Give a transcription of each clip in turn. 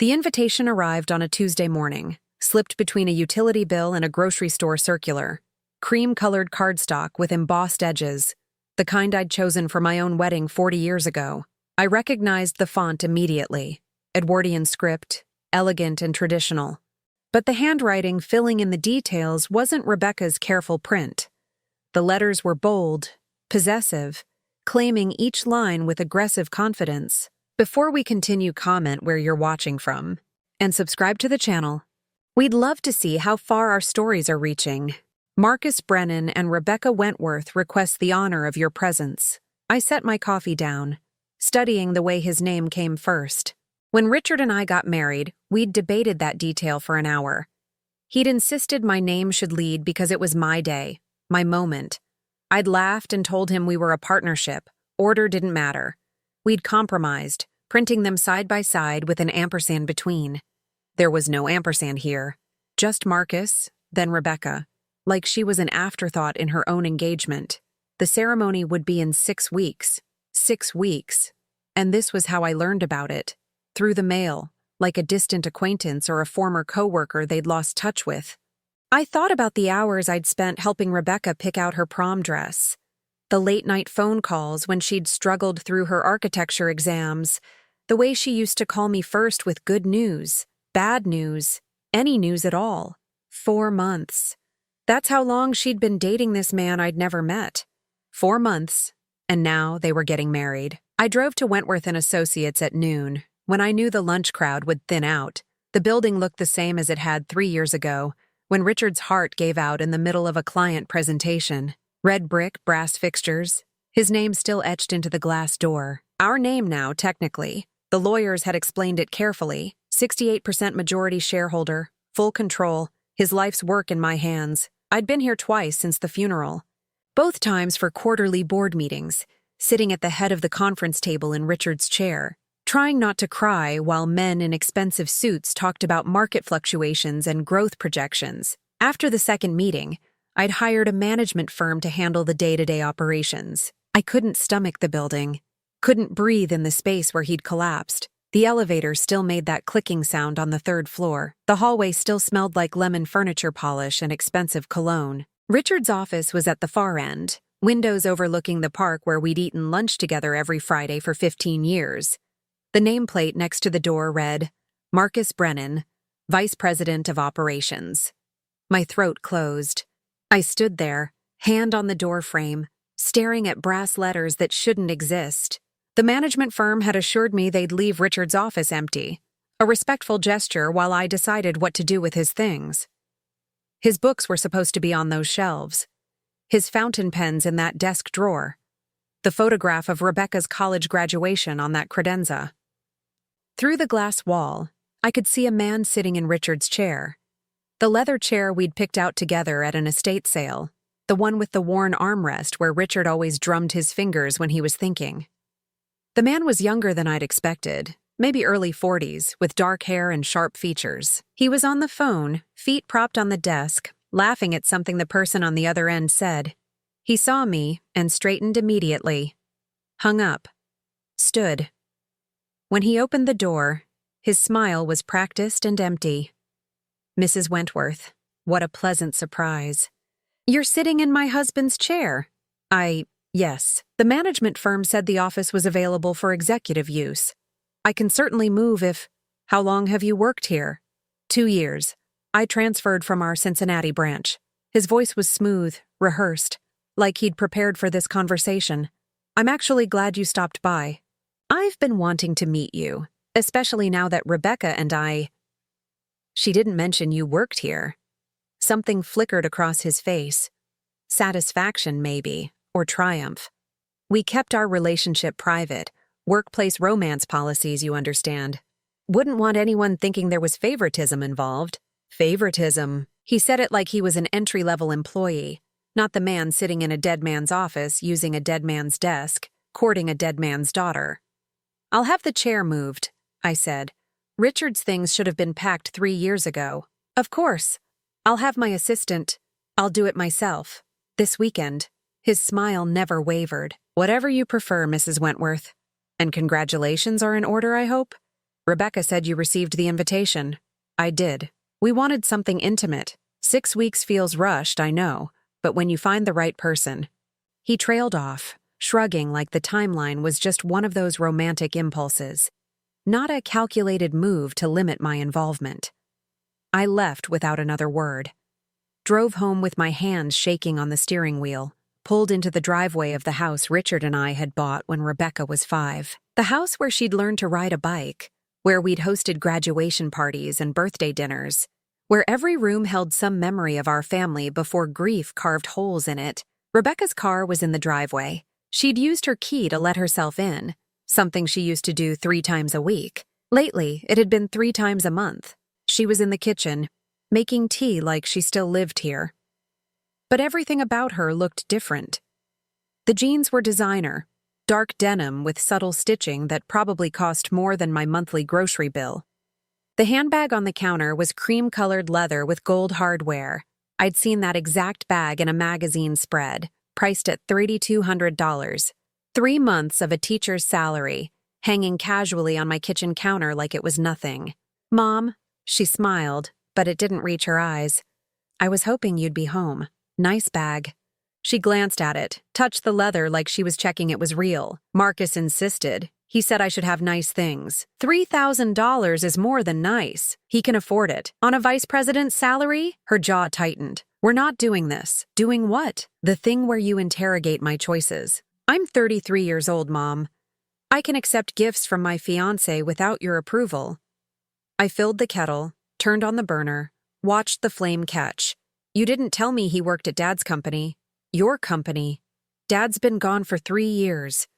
The invitation arrived on a Tuesday morning, slipped between a utility bill and a grocery store circular. Cream-colored cardstock with embossed edges, the kind I'd chosen for my own wedding 40 years ago. I recognized the font immediately. Edwardian script, elegant and traditional. But the handwriting filling in the details wasn't Rebecca's careful print. The letters were bold, possessive, claiming each line with aggressive confidence. Before we continue, comment where you're watching from, and subscribe to the channel. We'd love to see how far our stories are reaching. Marcus Brennan and Rebecca Wentworth request the honor of your presence. I set my coffee down, studying the way his name came first. When Richard and I got married, we'd debated that detail for an hour. He'd insisted my name should lead because it was my day, my moment. I'd laughed and told him we were a partnership. Order didn't matter. We'd compromised, printing them side by side with an ampersand between. There was no ampersand here. Just Marcus, then Rebecca, like she was an afterthought in her own engagement. The ceremony would be in 6 weeks. 6 weeks. And this was how I learned about it. Through the mail, like a distant acquaintance or a former coworker they'd lost touch with. I thought about the hours I'd spent helping Rebecca pick out her prom dress. The late-night phone calls when she'd struggled through her architecture exams. The way she used to call me first with good news, bad news, any news at all. 4 months. That's how long she'd been dating this man I'd never met. 4 months, and now they were getting married. I drove to Wentworth and Associates at noon, when I knew the lunch crowd would thin out. The building looked the same as it had 3 years ago, when Richard's heart gave out in the middle of a client presentation. Red brick, brass fixtures, his name still etched into the glass door. Our name now, technically. The lawyers had explained it carefully. 68% majority shareholder, full control, his life's work in my hands. I'd been here twice since the funeral. Both times for quarterly board meetings, sitting at the head of the conference table in Richard's chair, trying not to cry while men in expensive suits talked about market fluctuations and growth projections. After the second meeting, I'd hired a management firm to handle the day-to-day operations. I couldn't stomach the building, couldn't breathe in the space where he'd collapsed. The elevator still made that clicking sound on the 3rd floor. The hallway still smelled like lemon furniture polish and expensive cologne. Richard's office was at the far end, windows overlooking the park where we'd eaten lunch together every Friday for 15 years. The nameplate next to the door read, Marcus Brennan, Vice President of Operations. My throat closed. I stood there, hand on the door frame, staring at brass letters that shouldn't exist. The management firm had assured me they'd leave Richard's office empty, a respectful gesture while I decided what to do with his things. His books were supposed to be on those shelves, his fountain pens in that desk drawer, the photograph of Rebecca's college graduation on that credenza. Through the glass wall, I could see a man sitting in Richard's chair. The leather chair we'd picked out together at an estate sale, the one with the worn armrest where Richard always drummed his fingers when he was thinking. The man was younger than I'd expected, maybe early 40s, with dark hair and sharp features. He was on the phone, feet propped on the desk, laughing at something the person on the other end said. He saw me and straightened immediately. Hung up. Stood. When he opened the door, his smile was practiced and empty. Mrs. Wentworth, what a pleasant surprise. You're sitting in my husband's chair. Yes. The management firm said the office was available for executive use. I can certainly move if... How long have you worked here? 2 years. I transferred from our Cincinnati branch. His voice was smooth, rehearsed, like he'd prepared for this conversation. I'm actually glad you stopped by. I've been wanting to meet you, especially now that Rebecca and I... She didn't mention you worked here. Something flickered across his face. Satisfaction, maybe, or triumph. We kept our relationship private. Workplace romance policies, you understand. Wouldn't want anyone thinking there was favoritism involved. Favoritism. He said it like he was an entry-level employee, not the man sitting in a dead man's office using a dead man's desk, courting a dead man's daughter. I'll have the chair moved, I said. Richard's things should have been packed 3 years ago. Of course. I'll have my assistant. I'll do it myself. This weekend. His smile never wavered. Whatever you prefer, Mrs. Wentworth. And congratulations are in order, I hope? Rebecca said you received the invitation. I did. We wanted something intimate. 6 weeks feels rushed, I know, but when you find the right person. He trailed off, shrugging like the timeline was just one of those romantic impulses, not a calculated move to limit my involvement. I left without another word. Drove home with my hands shaking on the steering wheel, pulled into the driveway of the house Richard and I had bought when Rebecca was 5. The house where she'd learned to ride a bike, where we'd hosted graduation parties and birthday dinners, where every room held some memory of our family before grief carved holes in it. Rebecca's car was in the driveway. She'd used her key to let herself in, something she used to do 3 times a week. Lately, it had been 3 times a month. She was in the kitchen, making tea like she still lived here. But everything about her looked different. The jeans were designer, dark denim with subtle stitching that probably cost more than my monthly grocery bill. The handbag on the counter was cream-colored leather with gold hardware. I'd seen that exact bag in a magazine spread, priced at $3,200. 3 months of a teacher's salary, hanging casually on my kitchen counter like it was nothing. Mom, she smiled, but it didn't reach her eyes. I was hoping you'd be home. Nice bag. She glanced at it, touched the leather like she was checking it was real. Marcus insisted. He said I should have nice things. $3,000 is more than nice. He can afford it. On a vice president's salary? Her jaw tightened. We're not doing this. Doing what? The thing where you interrogate my choices. I'm 33 years old, Mom. I can accept gifts from my fiance without your approval. I filled the kettle, turned on the burner, watched the flame catch. You didn't tell me he worked at Dad's company. Your company. Dad's been gone for 3 years.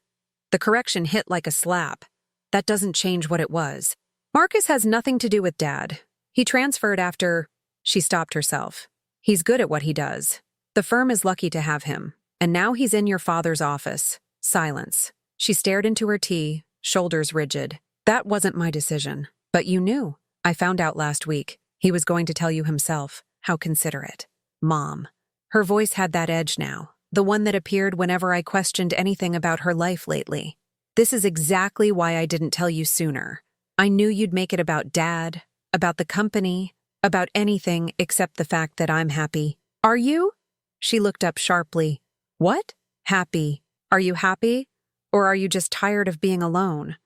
The correction hit like a slap. That doesn't change what it was. Marcus has nothing to do with Dad. He transferred after... She stopped herself. He's good at what he does. The firm is lucky to have him. And now he's in your father's office. Silence. She stared into her tea, shoulders rigid. That wasn't my decision. But you knew. I found out last week. He was going to tell you himself. How considerate. Mom. Her voice had that edge now, the one that appeared whenever I questioned anything about her life lately. This is exactly why I didn't tell you sooner. I knew you'd make it about Dad, about the company, about anything except the fact that I'm happy. Are you? She looked up sharply. What? Happy. Are you happy? Or are you just tired of being alone?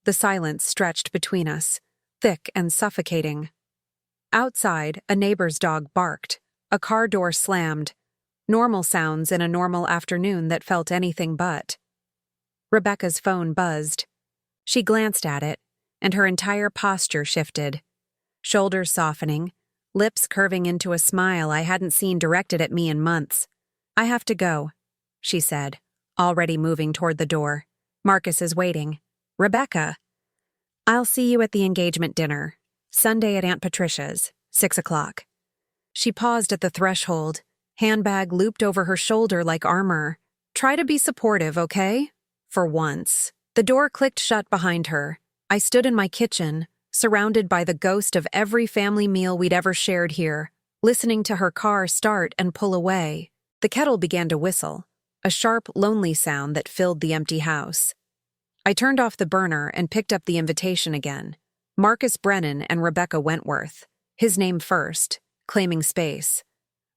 The silence stretched between us, thick and suffocating. Outside, a neighbor's dog barked. A car door slammed. Normal sounds in a normal afternoon that felt anything but. Rebecca's phone buzzed. She glanced at it, and her entire posture shifted. Shoulders softening, lips curving into a smile I hadn't seen directed at me in months. I have to go, she said, already moving toward the door. Marcus is waiting. Rebecca. I'll see you at the engagement dinner. Sunday at Aunt Patricia's, 6 o'clock. She paused at the threshold, handbag looped over her shoulder like armor. Try to be supportive, okay? For once. The door clicked shut behind her. I stood in my kitchen, surrounded by the ghost of every family meal we'd ever shared here, listening to her car start and pull away. The kettle began to whistle, a sharp, lonely sound that filled the empty house. I turned off the burner and picked up the invitation again. Marcus Brennan and Rebecca Wentworth. His name first, claiming space.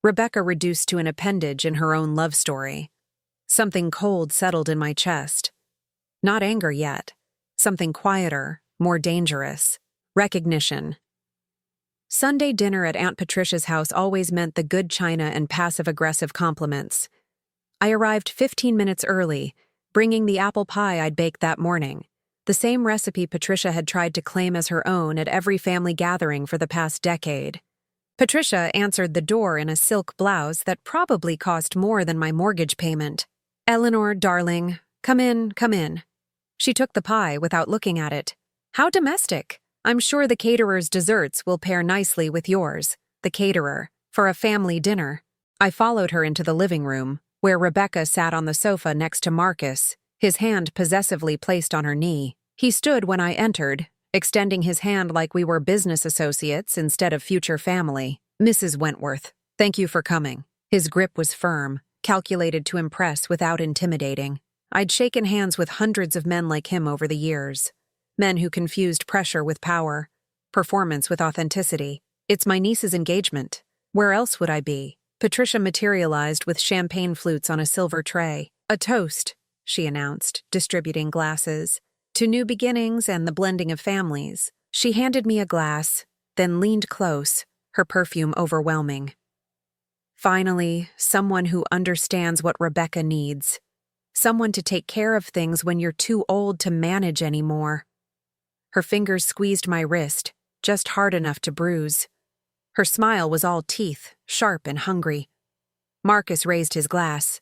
Rebecca reduced to an appendage in her own love story. Something cold settled in my chest. Not anger yet. Something quieter, more dangerous. Recognition. Sunday dinner at Aunt Patricia's house always meant the good china and passive-aggressive compliments. I arrived 15 minutes early, bringing the apple pie I'd baked that morning, the same recipe Patricia had tried to claim as her own at every family gathering for the past decade. Patricia answered the door in a silk blouse that probably cost more than my mortgage payment. Eleanor, darling, come in, come in. She took the pie without looking at it. How domestic. I'm sure the caterer's desserts will pair nicely with yours, the caterer, for a family dinner. I followed her into the living room, where Rebecca sat on the sofa next to Marcus, his hand possessively placed on her knee. He stood when I entered, extending his hand like we were business associates instead of future family. Mrs. Wentworth, thank you for coming. His grip was firm, calculated to impress without intimidating. I'd shaken hands with hundreds of men like him over the years. Men who confused pressure with power, performance with authenticity. It's my niece's engagement. Where else would I be? Patricia materialized with champagne flutes on a silver tray. A toast, she announced, distributing glasses. To new beginnings and the blending of families. She handed me a glass, then leaned close, her perfume overwhelming. Finally, someone who understands what Rebecca needs. Someone to take care of things when you're too old to manage anymore. Her fingers squeezed my wrist, just hard enough to bruise. Her smile was all teeth, sharp and hungry. Marcus raised his glass.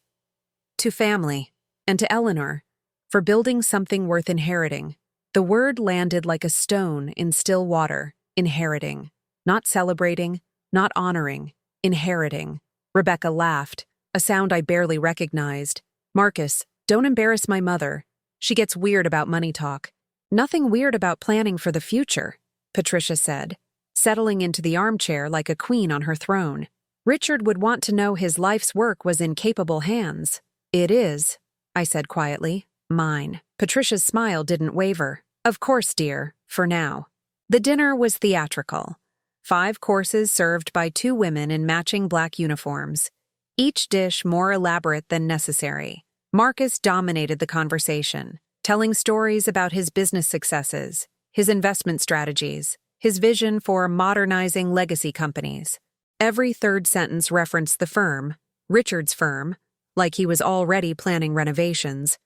To family, and to Eleanor, for building something worth inheriting. The word landed like a stone in still water. Inheriting. Not celebrating, not honoring. Inheriting. Rebecca laughed, a sound I barely recognized. Marcus, don't embarrass my mother. She gets weird about money talk. Nothing weird about planning for the future, Patricia said, settling into the armchair like a queen on her throne. Richard would want to know his life's work was in capable hands. It is, I said quietly. Mine. Patricia's smile didn't waver. Of course, dear, for now. The dinner was theatrical. 5 courses served by 2 women in matching black uniforms, each dish more elaborate than necessary. Marcus dominated the conversation, telling stories about his business successes, his investment strategies, his vision for modernizing legacy companies. Every third sentence referenced the firm, Richard's firm, like he was already planning renovations.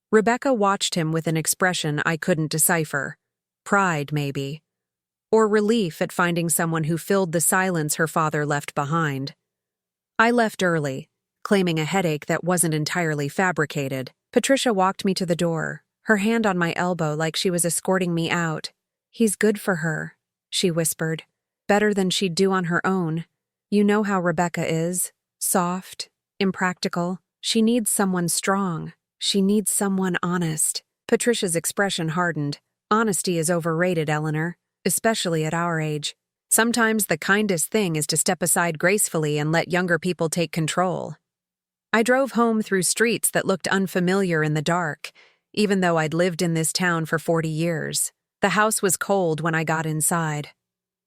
Rebecca watched him with an expression I couldn't decipher. Pride, maybe. Or relief at finding someone who filled the silence her father left behind. I left early, claiming a headache that wasn't entirely fabricated. Patricia walked me to the door, her hand on my elbow like she was escorting me out. He's good for her, she whispered. Better than she'd do on her own. You know how Rebecca is. Soft, impractical. She needs someone strong. She needs someone honest. Patricia's expression hardened. Honesty is overrated, Eleanor, especially at our age. Sometimes the kindest thing is to step aside gracefully and let younger people take control. I drove home through streets that looked unfamiliar in the dark, even though I'd lived in this town for 40 years. The house was cold when I got inside.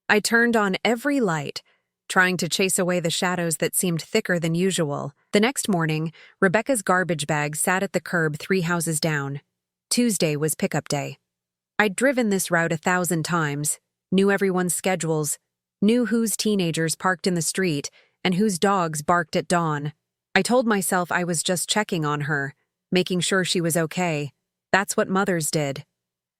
I turned on every light, trying to chase away the shadows that seemed thicker than usual. The next morning, Rebecca's garbage bag sat at the curb 3 houses down. Tuesday was pickup day. I'd driven this route 1,000 times, knew everyone's schedules, knew whose teenagers parked in the street and whose dogs barked at dawn. I told myself I was just checking on her, making sure she was okay. That's what mothers did.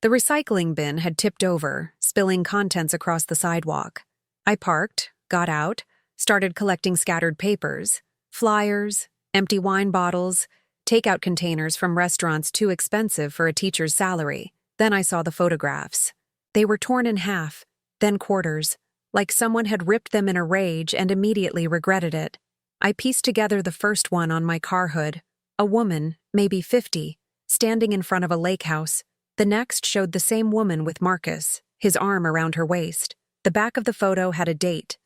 The recycling bin had tipped over, spilling contents across the sidewalk. I parked, got out, started collecting scattered papers, flyers, empty wine bottles, takeout containers from restaurants too expensive for a teacher's salary. Then I saw the photographs. They were torn in half, then quarters, like someone had ripped them in a rage and immediately regretted it. I pieced together the first one on my car hood. A woman, maybe 50, standing in front of a lake house. The next showed the same woman with Marcus, his arm around her waist. The back of the photo had a date.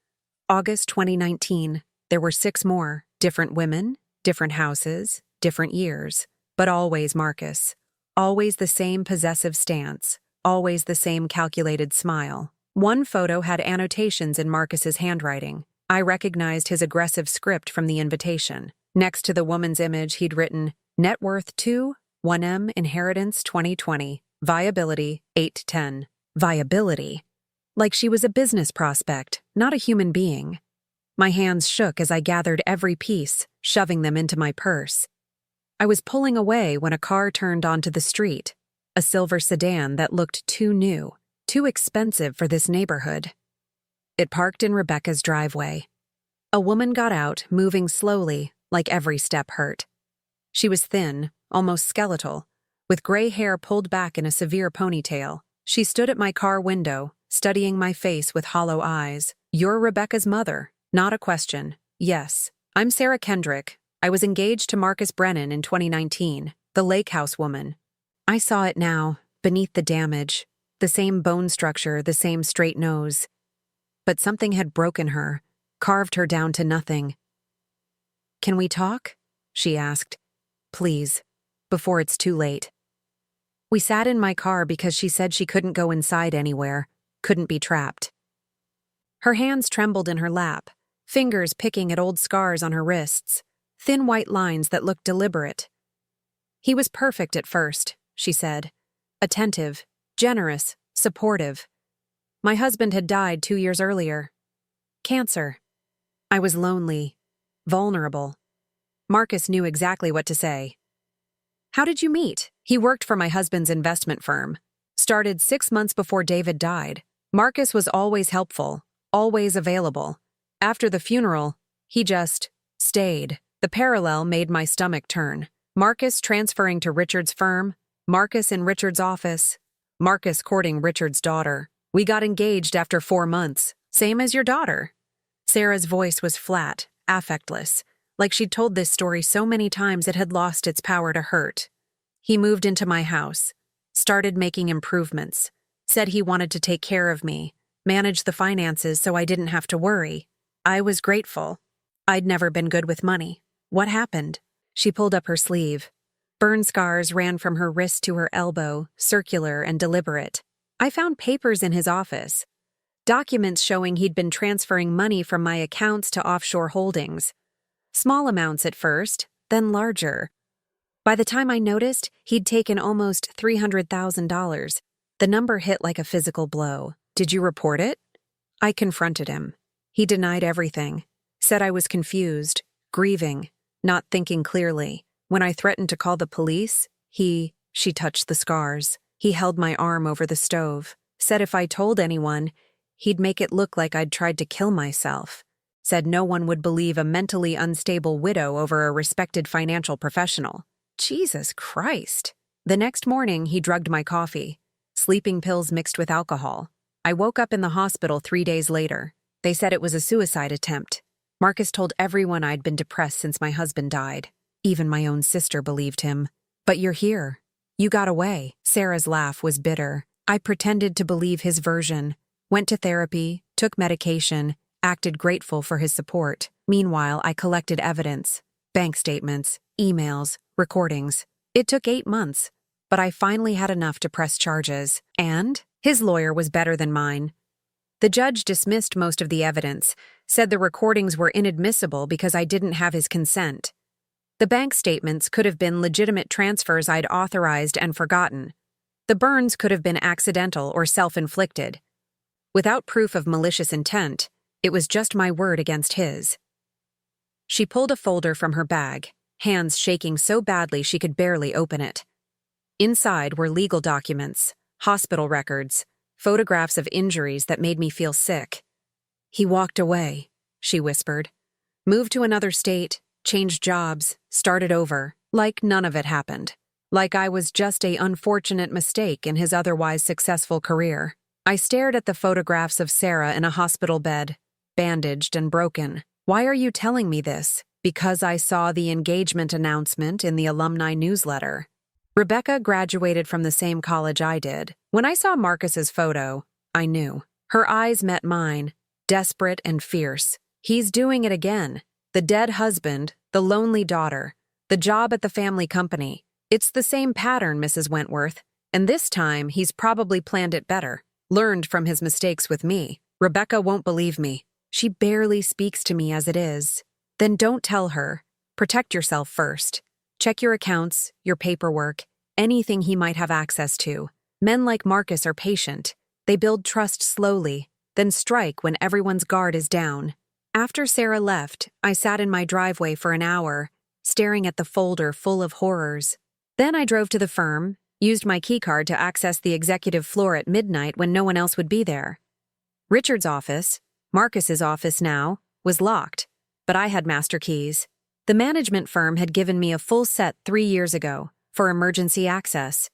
August 2019. There were 6 more. Different women, different houses, different years. But always Marcus. Always the same possessive stance. Always the same calculated smile. One photo had annotations in Marcus's handwriting. I recognized his aggressive script from the invitation. Next to the woman's image, he'd written, Net worth 2, 1M, inheritance 2020, viability 810. Viability? Like she was a business prospect, not a human being. My hands shook as I gathered every piece, shoving them into my purse. I was pulling away when a car turned onto the street, a silver sedan that looked too new, too expensive for this neighborhood. It parked in Rebecca's driveway. A woman got out, moving slowly, like every step hurt. She was thin, almost skeletal, with gray hair pulled back in a severe ponytail. She stood at my car window, studying my face with hollow eyes. You're Rebecca's mother. Not a question. Yes. I'm Sarah Kendrick. I was engaged to Marcus Brennan in 2019, the lake house woman. I saw it now, beneath the damage. The same bone structure, the same straight nose. But something had broken her, carved her down to nothing. Can we talk? She asked. Please, before it's too late. We sat in my car because she said she couldn't go inside anywhere, couldn't be trapped. Her hands trembled in her lap, fingers picking at old scars on her wrists, thin white lines that looked deliberate. He was perfect at first, she said. Attentive, generous, supportive. My husband had died 2 years earlier. Cancer. I was lonely, vulnerable. Marcus knew exactly what to say. How did you meet? He worked for my husband's investment firm. Started 6 months before David died. Marcus was always helpful, always available. After the funeral, he just stayed. The parallel made my stomach turn. Marcus transferring to Richard's firm, Marcus in Richard's office, Marcus courting Richard's daughter. We got engaged after 4 months, same as your daughter. Sarah's voice was flat, affectless, like she'd told this story so many times it had lost its power to hurt. He moved into my house, started making improvements, said he wanted to take care of me, manage the finances so I didn't have to worry. I was grateful. I'd never been good with money. What happened? She pulled up her sleeve. Burn scars ran from her wrist to her elbow, circular and deliberate. I found papers in his office. Documents showing he'd been transferring money from my accounts to offshore holdings. Small amounts at first, then larger. By the time I noticed, he'd taken almost $300,000. The number hit like a physical blow. Did you report it? I confronted him. He denied everything. Said I was confused, grieving, not thinking clearly. When I threatened to call the police, she touched the scars. He held my arm over the stove. Said if I told anyone, he'd make it look like I'd tried to kill myself. Said no one would believe a mentally unstable widow over a respected financial professional. Jesus Christ. The next morning, he drugged my coffee. Sleeping pills mixed with alcohol. I woke up in the hospital 3 days later. They said it was a suicide attempt. Marcus told everyone I'd been depressed since my husband died. Even my own sister believed him. But you're here. You got away. Sarah's laugh was bitter. I pretended to believe his version. Went to therapy, took medication, acted grateful for his support. Meanwhile, I collected evidence. Bank statements, emails, recordings. It took 8 months, but I finally had enough to press charges. And his lawyer was better than mine. The judge dismissed most of the evidence, said the recordings were inadmissible because I didn't have his consent. The bank statements could have been legitimate transfers I'd authorized and forgotten. The burns could have been accidental or self-inflicted. Without proof of malicious intent, it was just my word against his. She pulled a folder from her bag, hands shaking so badly she could barely open it. Inside were legal documents, hospital records, photographs of injuries that made me feel sick. He walked away, she whispered. Moved to another state, changed jobs, started over, like none of it happened. Like I was just an unfortunate mistake in his otherwise successful career. I stared at the photographs of Sarah in a hospital bed, bandaged and broken. Why are you telling me this? Because I saw the engagement announcement in the alumni newsletter. Rebecca graduated from the same college I did. When I saw Marcus's photo, I knew. Her eyes met mine, desperate and fierce. He's doing it again. The dead husband, the lonely daughter, the job at the family company. It's the same pattern, Mrs. Wentworth, and this time he's probably planned it better, learned from his mistakes with me. Rebecca won't believe me. She barely speaks to me as it is. Then don't tell her. Protect yourself first. Check your accounts, your paperwork, anything he might have access to. Men like Marcus are patient. They build trust slowly, then strike when everyone's guard is down. After Sarah left, I sat in my driveway for an hour, staring at the folder full of horrors. Then I drove to the firm, used my keycard to access the executive floor at midnight when no one else would be there. Richard's office, Marcus's office now, was locked, but I had master keys. The management firm had given me a full set 3 years ago for emergency access.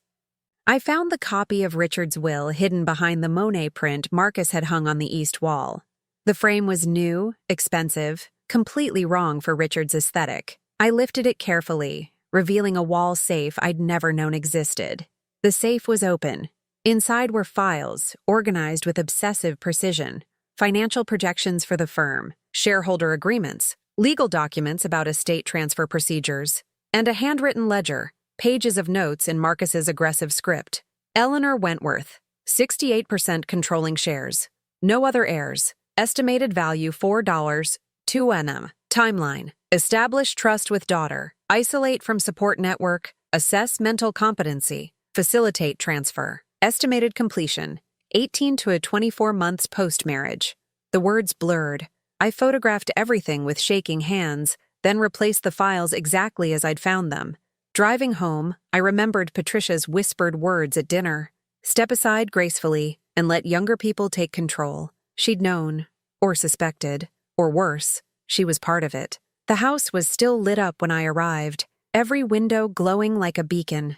I found the copy of Richard's will hidden behind the Monet print Marcus had hung on the east wall. The frame was new, expensive, completely wrong for Richard's aesthetic. I lifted it carefully, revealing a wall safe I'd never known existed. The safe was open. Inside were files, organized with obsessive precision. Financial projections for the firm, shareholder agreements, legal documents about estate transfer procedures, and a handwritten ledger, pages of notes in Marcus's aggressive script. Eleanor Wentworth, 68% controlling shares. No other heirs. Estimated value $4, 2 NM. Timeline. Establish trust with daughter. Isolate from support network. Assess mental competency. Facilitate transfer. Estimated completion. 18 to 24 months post-marriage. The words blurred. I photographed everything with shaking hands, then replaced the files exactly as I'd found them. Driving home, I remembered Patricia's whispered words at dinner. Step aside gracefully and let younger people take control. She'd known, or suspected, or worse, she was part of it. The house was still lit up when I arrived, every window glowing like a beacon.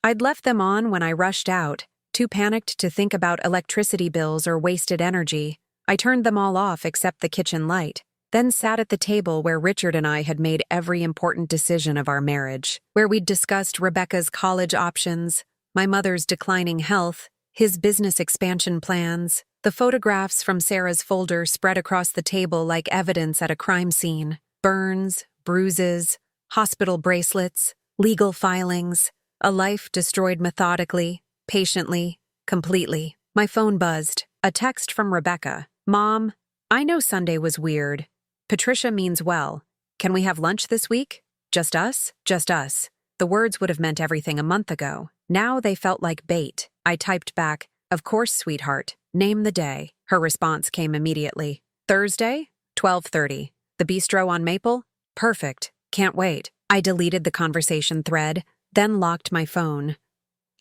I'd left them on when I rushed out, too panicked to think about electricity bills or wasted energy. I turned them all off except the kitchen light, then sat at the table where Richard and I had made every important decision of our marriage, where we'd discussed Rebecca's college options, my mother's declining health, his business expansion plans. The photographs from Sarah's folder spread across the table like evidence at a crime scene. Burns, bruises, hospital bracelets, legal filings, a life destroyed methodically, patiently, completely. My phone buzzed. A text from Rebecca. Mom, I know Sunday was weird. Patricia means well. Can we have lunch this week? Just us? Just us. The words would have meant everything a month ago. Now they felt like bait. I typed back, of course, sweetheart. Name the day. Her response came immediately. Thursday, 12:30. The bistro on Maple? Perfect. Can't wait. I deleted the conversation thread, then locked my phone.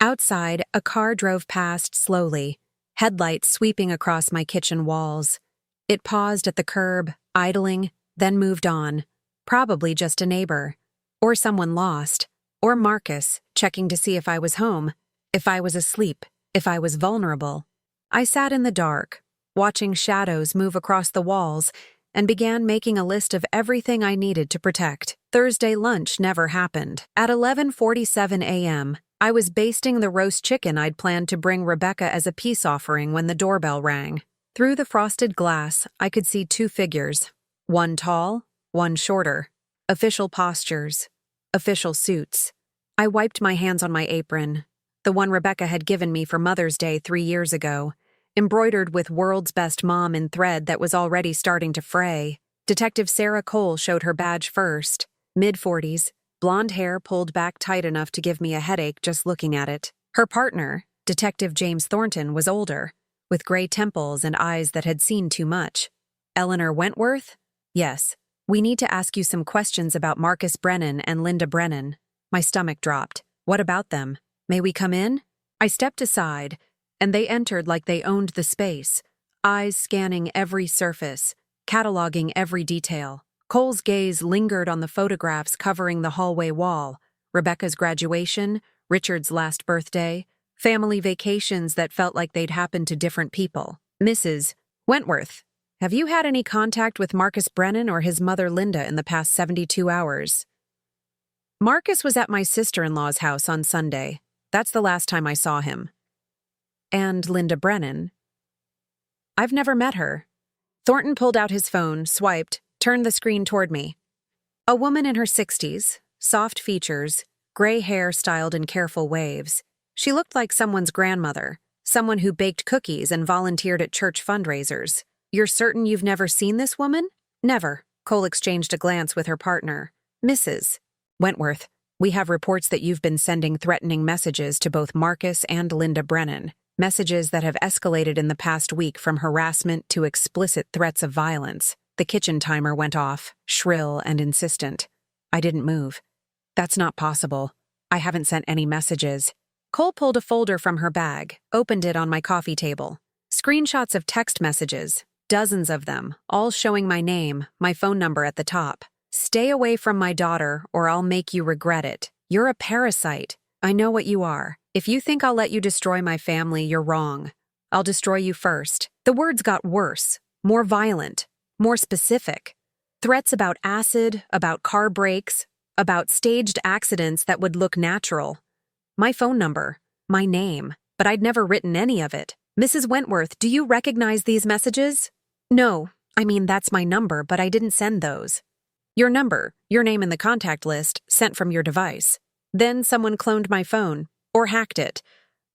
Outside, a car drove past slowly, headlights sweeping across my kitchen walls. It paused at the curb, idling, then moved on. Probably just a neighbor. Or someone lost. Or Marcus, checking to see if I was home, if I was asleep, if I was vulnerable. I sat in the dark, watching shadows move across the walls, and began making a list of everything I needed to protect. Thursday lunch never happened. At 11:47 a.m., I was basting the roast chicken I'd planned to bring Rebecca as a peace offering when the doorbell rang. Through the frosted glass, I could see two figures. One tall, one shorter. Official postures. Official suits. I wiped my hands on my apron, the one Rebecca had given me for Mother's Day 3 years ago, embroidered with "World's Best Mom" in thread that was already starting to fray. Detective Sarah Cole showed her badge first. Mid-40s, blonde hair pulled back tight enough to give me a headache just looking at it. Her partner, Detective James Thornton, was older, with gray temples and eyes that had seen too much. Eleanor Wentworth? Yes. We need to ask you some questions about Marcus Brennan and Linda Brennan. My stomach dropped. What about them? May we come in? I stepped aside, and they entered like they owned the space, eyes scanning every surface, cataloging every detail. Cole's gaze lingered on the photographs covering the hallway wall, Rebecca's graduation, Richard's last birthday, family vacations that felt like they'd happened to different people. Mrs. Wentworth, have you had any contact with Marcus Brennan or his mother Linda in the past 72 hours? Marcus was at my sister-in-law's house on Sunday. That's the last time I saw him. And Linda Brennan? I've never met her. Thornton pulled out his phone, swiped, turned the screen toward me. A woman in her 60s, soft features, gray hair styled in careful waves. She looked like someone's grandmother, someone who baked cookies and volunteered at church fundraisers. You're certain you've never seen this woman? Never. Cole exchanged a glance with her partner. Mrs. Wentworth, we have reports that you've been sending threatening messages to both Marcus and Linda Brennan, messages that have escalated in the past week from harassment to explicit threats of violence. The kitchen timer went off, shrill and insistent. I didn't move. That's not possible. I haven't sent any messages. Cole pulled a folder from her bag, opened it on my coffee table. Screenshots of text messages, dozens of them, all showing my name, my phone number at the top. Stay away from my daughter, or I'll make you regret it. You're a parasite. I know what you are. If you think I'll let you destroy my family, you're wrong. I'll destroy you first. The words got worse, more violent, more specific. Threats about acid, about car brakes, about staged accidents that would look natural. My phone number, my name, but I'd never written any of it. Mrs. Wentworth, do you recognize these messages? No, I mean, that's my number, but I didn't send those. Your number, your name in the contact list, sent from your device. Then someone cloned my phone, or hacked it.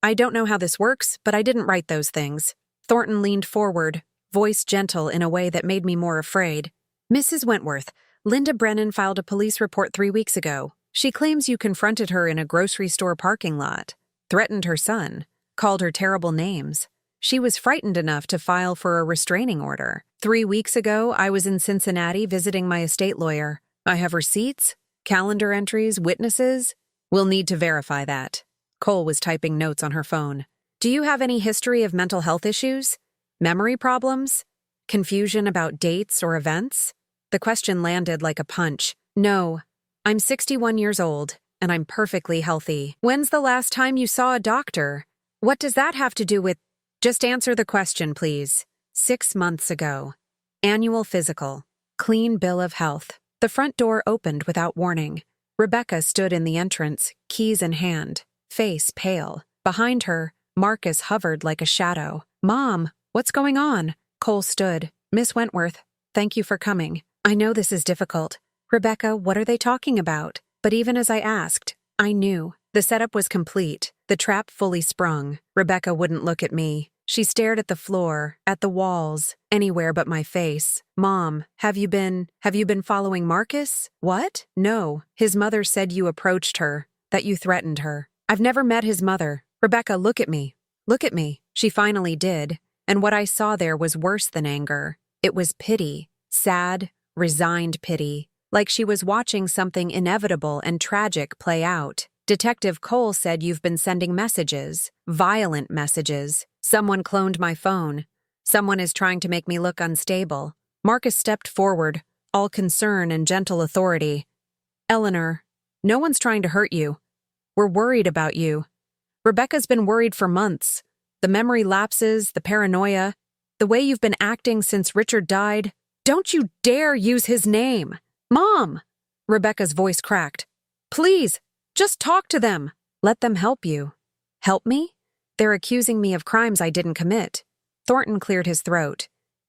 I don't know how this works, but I didn't write those things. Thornton leaned forward, voice gentle in a way that made me more afraid. Mrs. Wentworth, Linda Brennan filed a police report 3 weeks ago. She claims you confronted her in a grocery store parking lot, threatened her son, called her terrible names. She was frightened enough to file for a restraining order. 3 weeks ago, I was in Cincinnati visiting my estate lawyer. I have receipts, calendar entries, witnesses. We'll need to verify that. Cole was typing notes on her phone. Do you have any history of mental health issues? Memory problems? Confusion about dates or events? The question landed like a punch. No. I'm 61 years old, and I'm perfectly healthy. When's the last time you saw a doctor? What does that have to do with— Just answer the question, please. 6 months ago. Annual physical. Clean bill of health. The front door opened without warning. Rebecca stood in the entrance, keys in hand, face pale. Behind her, Marcus hovered like a shadow. Mom, what's going on? Cole stood. Miss Wentworth, thank you for coming. I know this is difficult. Rebecca, what are they talking about? But even as I asked, I knew. The setup was complete, the trap fully sprung. Rebecca wouldn't look at me. She stared at the floor, at the walls, anywhere but my face. Mom, have you been following Marcus? What? No. His mother said you approached her, that you threatened her. I've never met his mother. Rebecca, look at me. Look at me. She finally did, and what I saw there was worse than anger. It was pity, sad, resigned pity, like she was watching something inevitable and tragic play out. Detective Cole said you've been sending messages, violent messages. Someone cloned my phone. Someone is trying to make me look unstable. Marcus stepped forward, all concern and gentle authority. Eleanor, no one's trying to hurt you. We're worried about you. Rebecca's been worried for months. The memory lapses, the paranoia, the way you've been acting since Richard died. Don't you dare use his name! Mom! Rebecca's voice cracked. Please, just talk to them. Let them help you. Help me? They're accusing me of crimes I didn't commit. Thornton cleared his throat.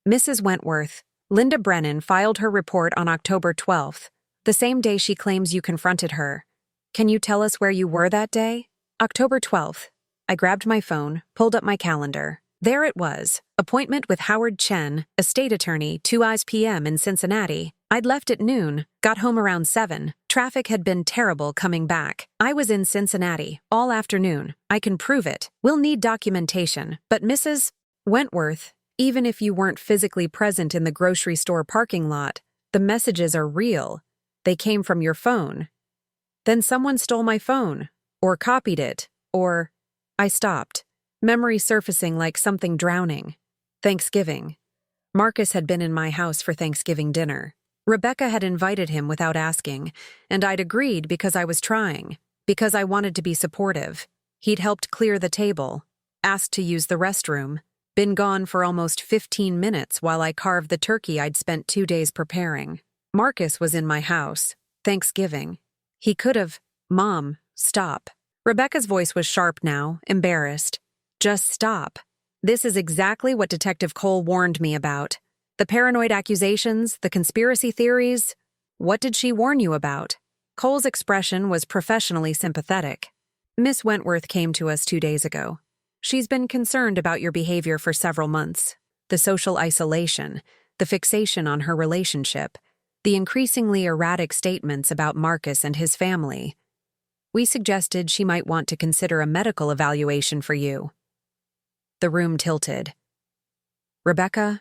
Mrs. Wentworth, Linda Brennan filed her report on October 12th, the same day she claims you confronted her. Can you tell us where you were that day? October 12th. I grabbed my phone, pulled up my calendar. There it was. Appointment with Howard Chen, estate attorney, 2 eyes p.m. in Cincinnati. I'd left at noon, got home around 7. Traffic had been terrible coming back. I was in Cincinnati all afternoon. I can prove it. We'll need documentation. But Mrs. Wentworth, even if you weren't physically present in the grocery store parking lot, the messages are real. They came from your phone. Then someone stole my phone, or copied it, or— I stopped, memory surfacing like something drowning. Thanksgiving. Marcus had been in my house for Thanksgiving dinner. Rebecca had invited him without asking, and I'd agreed because I was trying, because I wanted to be supportive. He'd helped clear the table, asked to use the restroom, been gone for almost 15 minutes while I carved the turkey I'd spent 2 days preparing. Marcus was in my house. Thanksgiving. He could have— Mom, stop. Rebecca's voice was sharp now, embarrassed. Just stop. This is exactly what Detective Cole warned me about. The paranoid accusations, the conspiracy theories. What did she warn you about? Cole's expression was professionally sympathetic. Miss Wentworth came to us 2 days ago. She's been concerned about your behavior for several months. The social isolation, the fixation on her relationship, the increasingly erratic statements about Marcus and his family. We suggested she might want to consider a medical evaluation for you. The room tilted. Rebecca,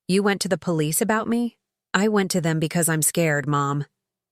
you went to the police about me? I went to them because I'm scared, Mom.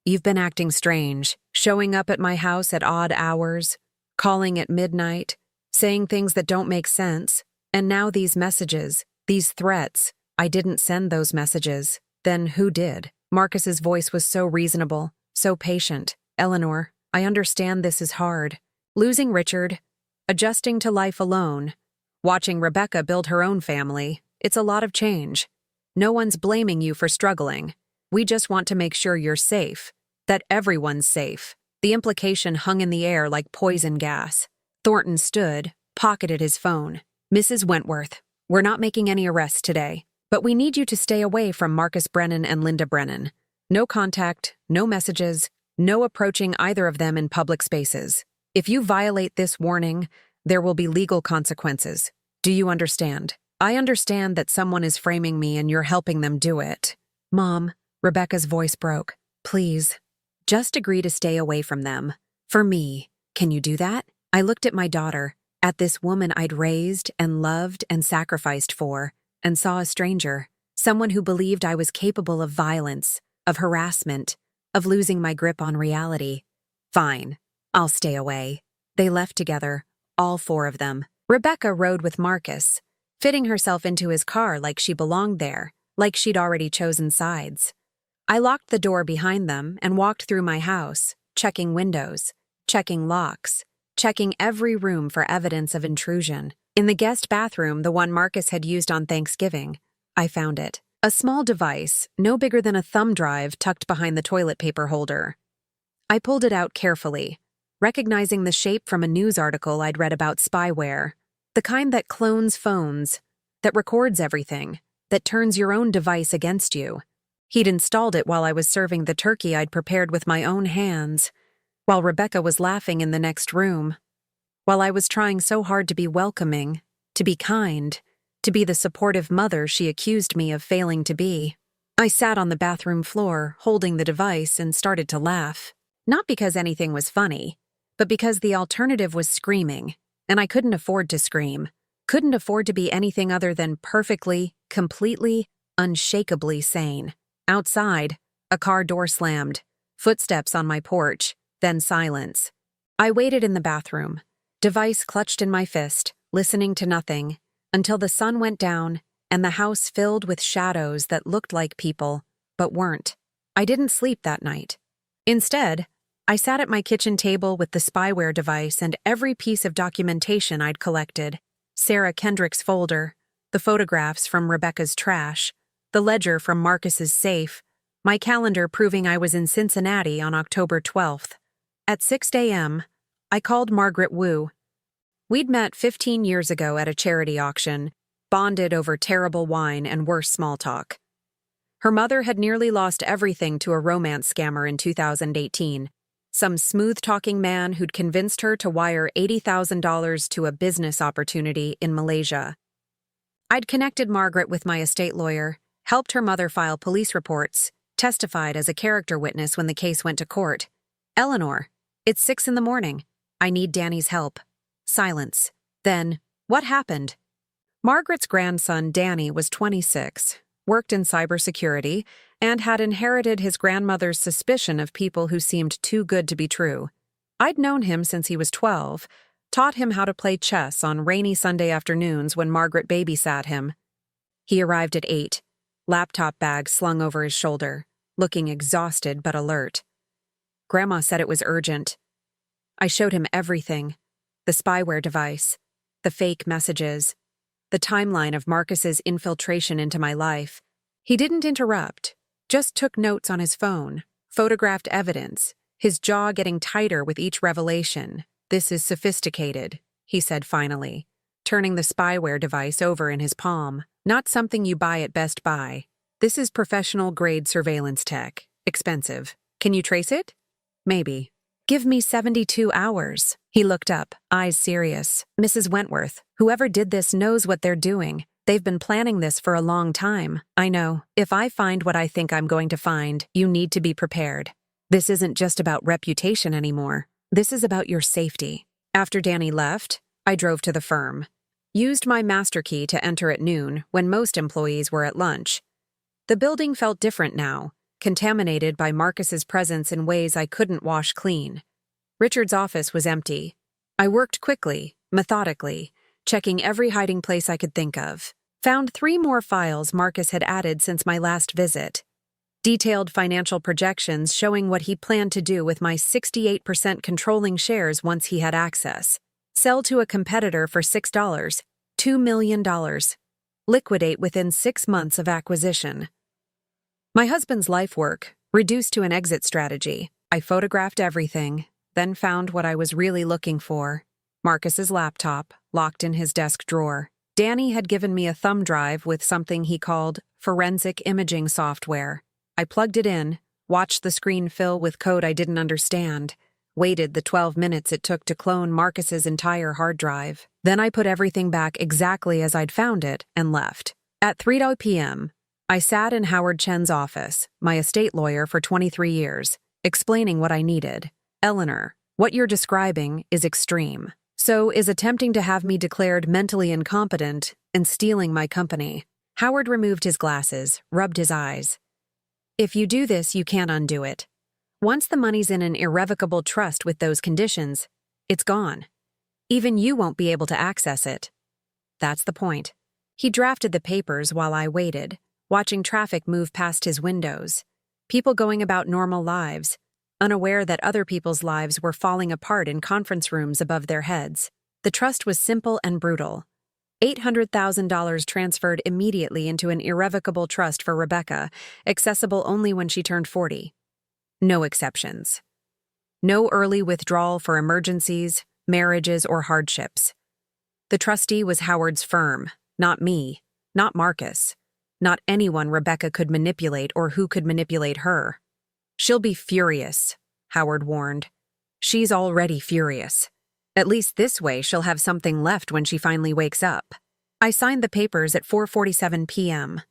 You've been acting strange, showing up at my house at odd hours, calling at midnight, saying things that don't make sense. And now these messages, these threats. I didn't send those messages. Then who did? Marcus's voice was so reasonable, so patient. Eleanor, I understand this is hard. Losing Richard, adjusting to life alone, watching Rebecca build her own family. It's a lot of change. No one's blaming you for struggling. We just want to make sure you're safe, that everyone's safe. The implication hung in the air like poison gas. Thornton stood, pocketed his phone. Mrs. Wentworth, we're not making any arrests today, but we need you to stay away from Marcus Brennan and Linda Brennan. No contact, no messages, No approaching either of them in public spaces. If you violate this warning, there will be legal consequences. Do you understand? I understand that someone is framing me and you're helping them do it. Mom, Rebecca's voice broke. Please, just agree to stay away from them. For me, can you do that? I looked at my daughter, at this woman I'd raised and loved and sacrificed for, and saw a stranger, someone who believed I was capable of violence, of harassment, of losing my grip on reality. Fine, I'll stay away. They left together, all four of them. Rebecca rode with Marcus, fitting herself into his car like she belonged there, like she'd already chosen sides. I locked the door behind them and walked through my house, checking windows, checking locks, checking every room for evidence of intrusion. In the guest bathroom, the one Marcus had used on Thanksgiving, I found it. A small device, no bigger than a thumb drive, tucked behind the toilet paper holder. I pulled it out carefully, recognizing the shape from a news article I'd read about spyware. The kind that clones phones, that records everything, that turns your own device against you. He'd installed it while I was serving the turkey I'd prepared with my own hands, while Rebecca was laughing in the next room, while I was trying so hard to be welcoming, to be kind, to be the supportive mother she accused me of failing to be. I sat on the bathroom floor, holding the device, and started to laugh. Not because anything was funny, but because the alternative was screaming, and I couldn't afford to scream, couldn't afford to be anything other than perfectly, completely, unshakably sane. Outside, a car door slammed, footsteps on my porch, then silence. I waited in the bathroom, device clutched in my fist, listening to nothing, until the sun went down and the house filled with shadows that looked like people, but weren't. I didn't sleep that night. Instead, I sat at my kitchen table with the spyware device and every piece of documentation I'd collected. Sarah Kendrick's folder, the photographs from Rebecca's trash, the ledger from Marcus's safe, my calendar proving I was in Cincinnati on October 12th. At 6 a.m., I called Margaret Wu. We'd met 15 years ago at a charity auction, bonded over terrible wine and worse small talk. Her mother had nearly lost everything to a romance scammer in 2018, some smooth-talking man who'd convinced her to wire $80,000 to a business opportunity in Malaysia. I'd connected Margaret with my estate lawyer, helped her mother file police reports, testified as a character witness when the case went to court. Eleanor, it's 6 a.m. I need Danny's help. Silence. Then, what happened? Margaret's grandson, Danny, was 26, worked in cybersecurity, and had inherited his grandmother's suspicion of people who seemed too good to be true. I'd known him since he was 12, taught him how to play chess on rainy Sunday afternoons when Margaret babysat him. He arrived at 8, laptop bag slung over his shoulder, looking exhausted but alert. Grandma said it was urgent. I showed him everything. The spyware device, the fake messages, the timeline of Marcus's infiltration into my life. He didn't interrupt, just took notes on his phone, photographed evidence, his jaw getting tighter with each revelation. This is sophisticated, he said finally, turning the spyware device over in his palm. Not something you buy at Best Buy. This is professional-grade surveillance tech. Expensive. Can you trace it? Maybe. Give me 72 hours. He looked up, eyes serious. Mrs. Wentworth, whoever did this knows what they're doing. They've been planning this for a long time. I know. If I find what I think I'm going to find, you need to be prepared. This isn't just about reputation anymore. This is about your safety. After Danny left, I drove to the firm. Used my master key to enter at noon when most employees were at lunch. The building felt different now, contaminated by Marcus's presence in ways I couldn't wash clean. Richard's office was empty. I worked quickly, methodically, checking every hiding place I could think of. Found 3 more files Marcus had added since my last visit. Detailed financial projections showing what he planned to do with my 68% controlling shares once he had access. Sell to a competitor for $6, $2 million. Liquidate within 6 months of acquisition. My husband's life work, reduced to an exit strategy. I photographed everything, then found what I was really looking for. Marcus's laptop, locked in his desk drawer. Danny had given me a thumb drive with something he called forensic imaging software. I plugged it in, watched the screen fill with code I didn't understand, waited the 12 minutes it took to clone Marcus's entire hard drive. Then I put everything back exactly as I'd found it and left. At 3 p.m., I sat in Howard Chen's office, my estate lawyer for 23 years, explaining what I needed. Eleanor, what you're describing is extreme. So is attempting to have me declared mentally incompetent and stealing my company. Howard removed his glasses, rubbed his eyes. If you do this, you can't undo it. Once the money's in an irrevocable trust with those conditions, it's gone. Even you won't be able to access it. That's the point. He drafted the papers while I waited, watching traffic move past his windows. People going about normal lives, unaware that other people's lives were falling apart in conference rooms above their heads. The trust was simple and brutal. $800,000 transferred immediately into an irrevocable trust for Rebecca, accessible only when she turned 40. No exceptions. No early withdrawal for emergencies, marriages, or hardships. The trustee was Howard's firm, not me, not Marcus, not anyone Rebecca could manipulate or who could manipulate her. She'll be furious, Howard warned. She's already furious. At least this way she'll have something left when she finally wakes up. I signed the papers at 4:47 p.m.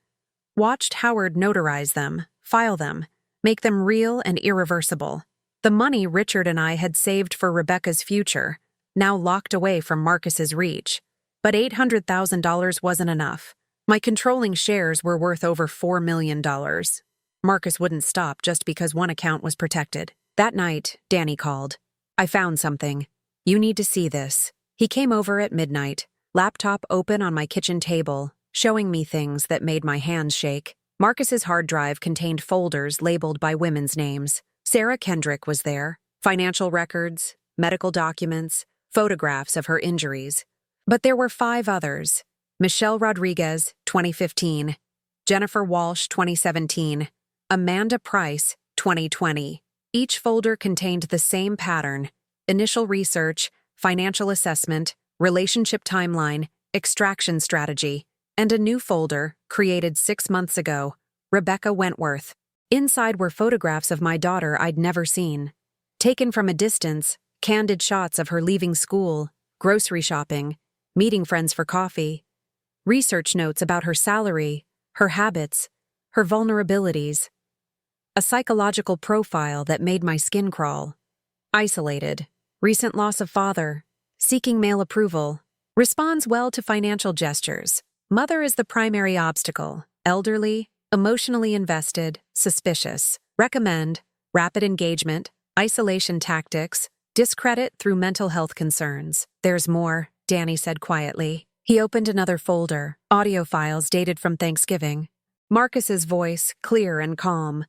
Watched Howard notarize them, file them, make them real and irreversible. The money Richard and I had saved for Rebecca's future, now locked away from Marcus's reach. But $800,000 wasn't enough. My controlling shares were worth over $4 million. Marcus wouldn't stop just because one account was protected. That night, Danny called. I found something. You need to see this. He came over at midnight, laptop open on my kitchen table, showing me things that made my hands shake. Marcus's hard drive contained folders labeled by women's names. Sarah Kendrick was there, financial records, medical documents, photographs of her injuries. But there were 5 others. Michelle Rodriguez, 2015. Jennifer Walsh, 2017. Amanda Price, 2020. Each folder contained the same pattern: initial research, financial assessment, relationship timeline, extraction strategy, and a new folder, created 6 months ago, Rebecca Wentworth. Inside were photographs of my daughter I'd never seen. Taken from a distance, candid shots of her leaving school, grocery shopping, meeting friends for coffee, research notes about her salary, her habits, her vulnerabilities. A psychological profile that made my skin crawl. Isolated, recent loss of father, seeking male approval, responds well to financial gestures. Mother is the primary obstacle, elderly, emotionally invested, suspicious. Recommend, rapid engagement, isolation tactics, discredit through mental health concerns. There's more, Danny said quietly. He opened another folder, audio files dated from Thanksgiving. Marcus's voice, clear and calm.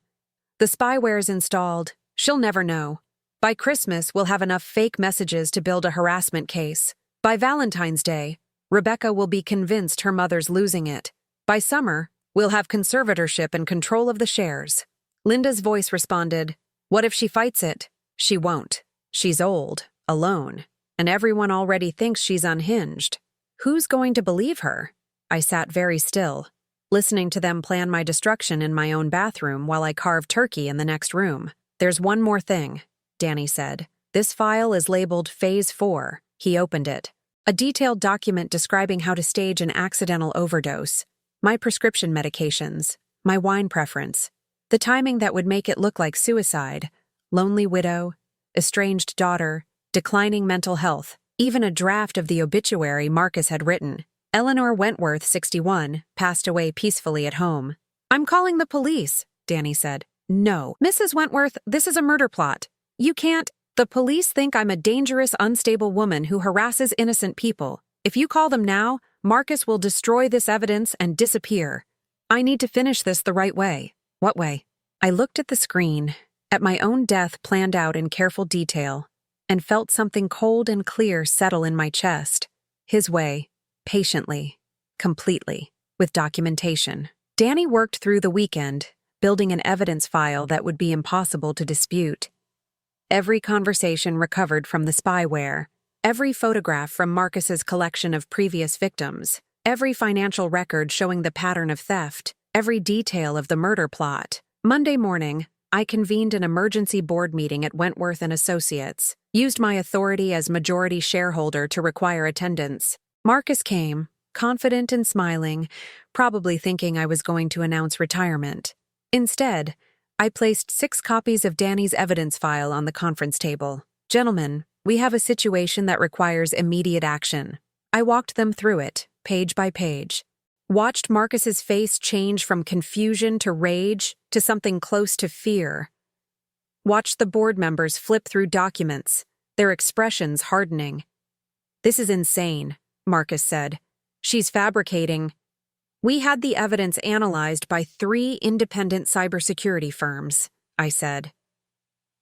The spyware's installed. She'll never know. By Christmas, we'll have enough fake messages to build a harassment case. By Valentine's Day, Rebecca will be convinced her mother's losing it. By summer, we'll have conservatorship and control of the shares. Linda's voice responded, "What if she fights it?" She won't. She's old, alone, and everyone already thinks she's unhinged. Who's going to believe her? I sat very still, listening to them plan my destruction in my own bathroom while I carved turkey in the next room. There's one more thing, Danny said. This file is labeled Phase 4. He opened it. A detailed document describing how to stage an accidental overdose, my prescription medications, my wine preference, the timing that would make it look like suicide, lonely widow, estranged daughter, declining mental health, even a draft of the obituary Marcus had written. Eleanor Wentworth, 61, passed away peacefully at home. "I'm calling the police," Danny said. "No, Mrs. Wentworth, this is a murder plot. You can't. The police think I'm a dangerous, unstable woman who harasses innocent people. If you call them now, Marcus will destroy this evidence and disappear. I need to finish this the right way." "What way?" I looked at the screen, at my own death planned out in careful detail, and felt something cold and clear settle in my chest. His way, patiently, completely, with documentation. Danny worked through the weekend, building an evidence file that would be impossible to dispute. Every conversation recovered from the spyware, every photograph from Marcus's collection of previous victims, every financial record showing the pattern of theft, every detail of the murder plot. Monday morning, I convened an emergency board meeting at Wentworth and Associates, used my authority as majority shareholder to require attendance. Marcus came, confident and smiling, probably thinking I was going to announce retirement. Instead, I placed 6 copies of Danny's evidence file on the conference table. Gentlemen, we have a situation that requires immediate action. I walked them through it, page by page. Watched Marcus's face change from confusion to rage to something close to fear. Watched the board members flip through documents, their expressions hardening. "This is insane," Marcus said. "She's fabricating." "We had the evidence analyzed by 3 independent cybersecurity firms," I said.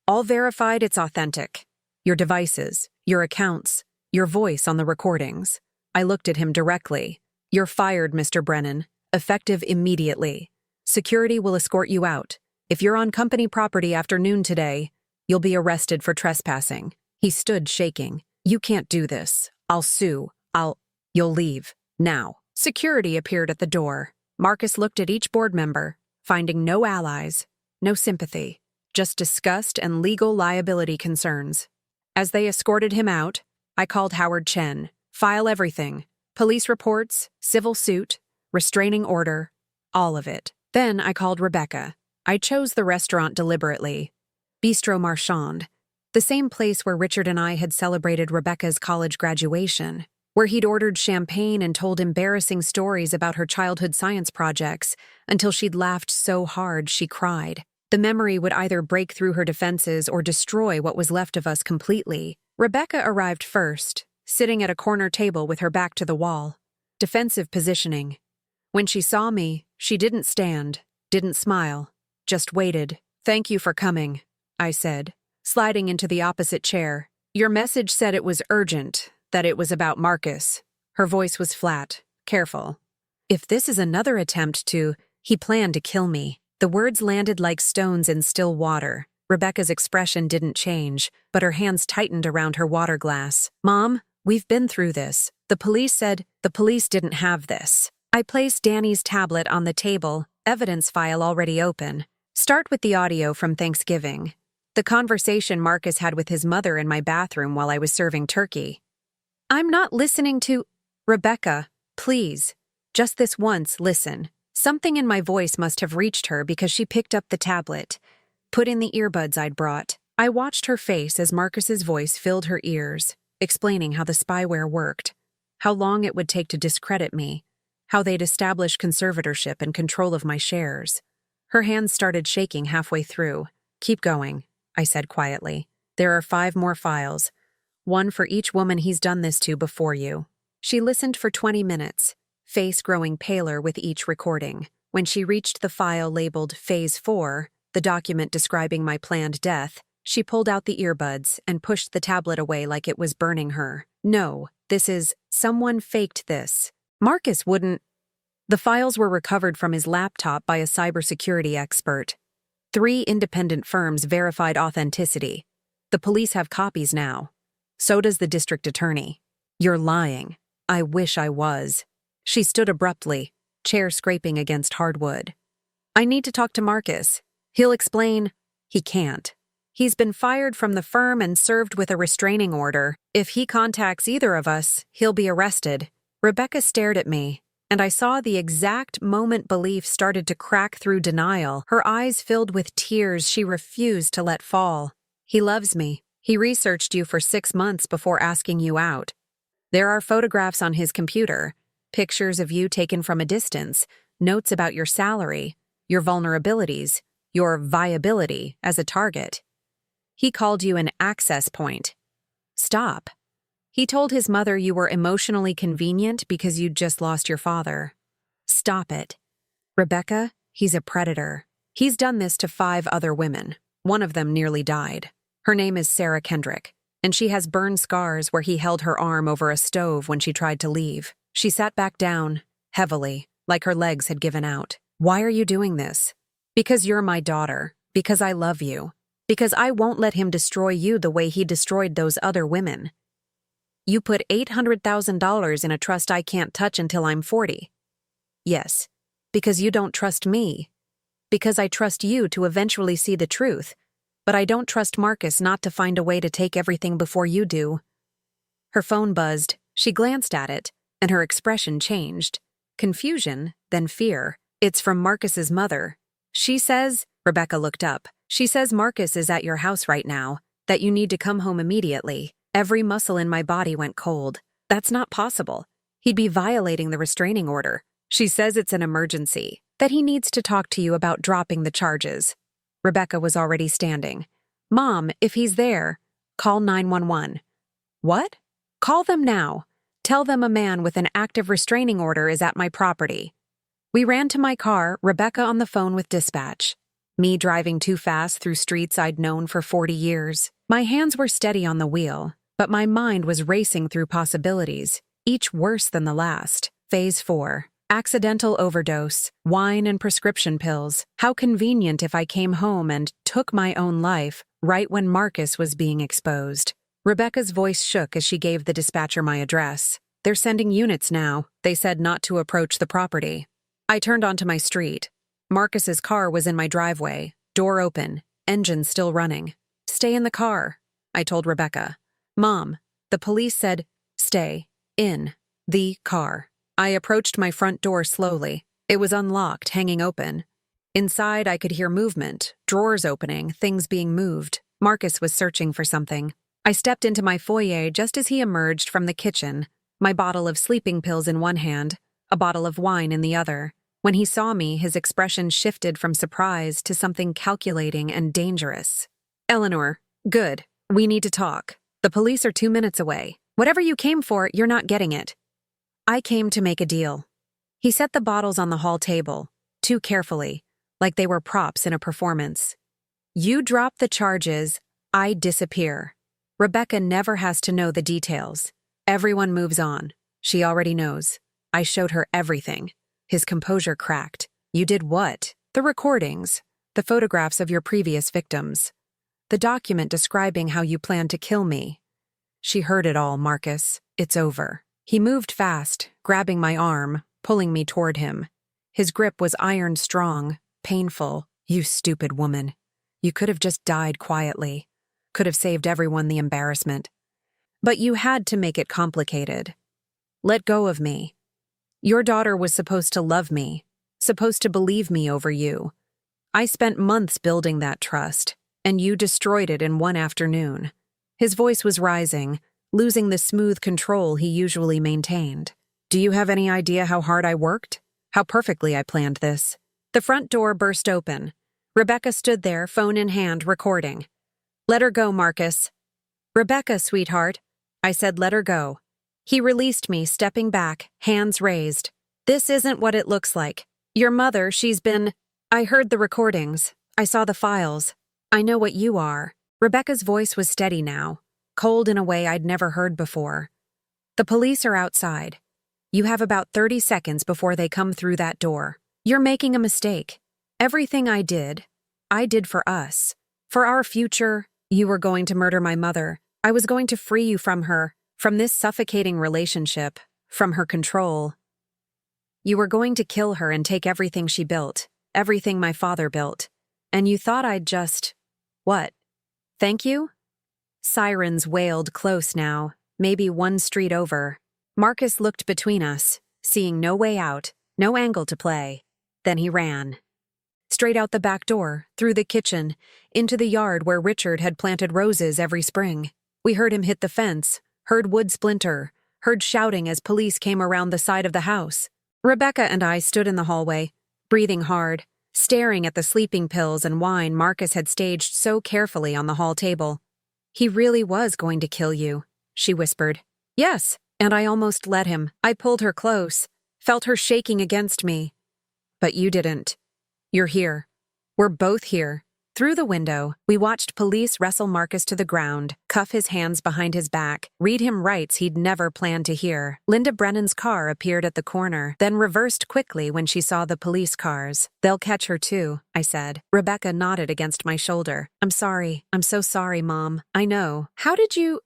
"All verified it's authentic. Your devices, your accounts, your voice on the recordings." I looked at him directly. "You're fired, Mr. Brennan. Effective immediately. Security will escort you out. If you're on company property after noon today, you'll be arrested for trespassing." He stood shaking. "You can't do this. I'll sue. You'll leave. Now." Security appeared at the door. Marcus looked at each board member, finding no allies, no sympathy, just disgust and legal liability concerns. As they escorted him out, I called Howard Chen. "File everything. Police reports, civil suit, restraining order, all of it." Then I called Rebecca. I chose the restaurant deliberately. Bistro Marchand, the same place where Richard and I had celebrated Rebecca's college graduation, where he'd ordered champagne and told embarrassing stories about her childhood science projects until she'd laughed so hard she cried. The memory would either break through her defenses or destroy what was left of us completely. Rebecca arrived first, sitting at a corner table with her back to the wall. Defensive positioning. When she saw me, she didn't stand, didn't smile, just waited. "Thank you for coming," I said, sliding into the opposite chair. "Your message said it was urgent, that it was about Marcus." Her voice was flat, careful. "If this is another attempt to, he planned to kill me." The words landed like stones in still water. Rebecca's expression didn't change, but her hands tightened around her water glass. "Mom, we've been through this. The police said the police didn't have this." I placed Danny's tablet on the table, evidence file already open. "Start with the audio from Thanksgiving. The conversation Marcus had with his mother in my bathroom while I was serving turkey." "I'm not listening to—" "Rebecca, please. Just this once, listen." Something in my voice must have reached her because she picked up the tablet, put in the earbuds I'd brought. I watched her face as Marcus's voice filled her ears, explaining how the spyware worked, how long it would take to discredit me, how they'd establish conservatorship and control of my shares. Her hands started shaking halfway through. "Keep going," I said quietly. "There are 5 more files, 1 for each woman he's done this to before you." She listened for 20 minutes, face growing paler with each recording. When she reached the file labeled Phase 4, the document describing my planned death, she pulled out the earbuds and pushed the tablet away like it was burning her. "No, this is, someone faked this. Marcus wouldn't." The files were recovered from his laptop by a cybersecurity expert. 3 independent firms verified authenticity. The police have copies now. So does the district attorney. "You're lying." "I wish I was." She stood abruptly, chair scraping against hardwood. "I need to talk to Marcus. He'll explain." "He can't. He's been fired from the firm and served with a restraining order. If he contacts either of us, he'll be arrested." Rebecca stared at me, and I saw the exact moment belief started to crack through denial. Her eyes filled with tears she refused to let fall. "He loves me. He researched you for 6 months before asking you out. There are photographs on his computer. Pictures of you taken from a distance, notes about your salary, your vulnerabilities, your viability as a target. He called you an access point. Stop. He told his mother you were emotionally convenient because you'd just lost your father. Stop it. Rebecca, he's a predator. He's done this to 5 other women. One of them nearly died. Her name is Sarah Kendrick, and she has burn scars where he held her arm over a stove when she tried to leave. She sat back down, heavily, like her legs had given out. "Why are you doing this?" "Because you're my daughter. Because I love you. Because I won't let him destroy you the way he destroyed those other women. You put $800,000 in a trust I can't touch until I'm 40. Yes, because you don't trust me. Because I trust you to eventually see the truth. But I don't trust Marcus not to find a way to take everything before you do." Her phone buzzed. She glanced at it, and her expression changed. Confusion, then fear. "It's from Marcus's mother. She says," Rebecca looked up, "she says Marcus is at your house right now, that you need to come home immediately." Every muscle in my body went cold. That's not possible. He'd be violating the restraining order. "She says it's an emergency, that he needs to talk to you about dropping the charges." Rebecca was already standing. "Mom, if he's there, call 911. "What?" "Call them now. Tell them a man with an active restraining order is at my property." We ran to my car, Rebecca on the phone with dispatch. Me driving too fast through streets I'd known for 40 years. My hands were steady on the wheel, but my mind was racing through possibilities, each worse than the last. Phase 4. Accidental overdose, wine and prescription pills. How convenient if I came home and took my own life right when Marcus was being exposed. Rebecca's voice shook as she gave the dispatcher my address. "They're sending units now. They said not to approach the property." I turned onto my street. Marcus's car was in my driveway, door open, engine still running. "Stay in the car," I told Rebecca. "Mom, the police said, stay in the car." I approached my front door slowly. It was unlocked, hanging open. Inside, I could hear movement, drawers opening, things being moved. Marcus was searching for something. I stepped into my foyer just as he emerged from the kitchen, my bottle of sleeping pills in one hand, a bottle of wine in the other. When he saw me, his expression shifted from surprise to something calculating and dangerous. "Eleanor, good. We need to talk. The police are 2 minutes away. Whatever you came for, you're not getting it." "I came to make a deal." He set the bottles on the hall table, too carefully, like they were props in a performance. "You drop the charges, I disappear. Rebecca never has to know the details. Everyone moves on. She already knows. I showed her everything." His composure cracked. "You did what?" "The recordings, the photographs of your previous victims, the document describing how you planned to kill me." "She heard it all, Marcus. It's over." He moved fast, grabbing my arm, pulling me toward him. His grip was iron strong, painful. "You stupid woman. You could have just died quietly. Could have saved everyone the embarrassment. But you had to make it complicated. Let go of me. Your daughter was supposed to love me, supposed to believe me over you. I spent months building that trust, and you destroyed it in one afternoon." His voice was rising, losing the smooth control he usually maintained. "Do you have any idea how hard I worked? How perfectly I planned this?" The front door burst open. Rebecca stood there, phone in hand, recording. "Let her go, Marcus." "Rebecca, sweetheart." I said, "Let her go." He released me, stepping back, hands raised. "This isn't what it looks like. Your mother, she's been—" "I heard the recordings. I saw the files. I know what you are." Rebecca's voice was steady now, cold in a way I'd never heard before. "The police are outside. You have about 30 seconds before they come through that door. You're making a mistake. Everything I did for us. For our future. You were going to murder my mother. I was going to free you from her, from this suffocating relationship, from her control. You were going to kill her and take everything she built, everything my father built. And you thought I'd just— what? Thank you?" Sirens wailed close now, maybe one street over. Marcus looked between us, seeing no way out, no angle to play. Then he ran. Straight out the back door, through the kitchen, into the yard where Richard had planted roses every spring. We heard him hit the fence, heard wood splinter, heard shouting as police came around the side of the house. Rebecca and I stood in the hallway, breathing hard, staring at the sleeping pills and wine Marcus had staged so carefully on the hall table. "He really was going to kill you," she whispered. "Yes," and I almost let him. I pulled her close, felt her shaking against me. "But you didn't. You're here. We're both here." Through the window, we watched police wrestle Marcus to the ground, cuff his hands behind his back, read him rights he'd never planned to hear. Linda Brennan's car appeared at the corner, then reversed quickly when she saw the police cars. "They'll catch her too," I said. Rebecca nodded against my shoulder. "I'm sorry. I'm so sorry, Mom. I know. How did you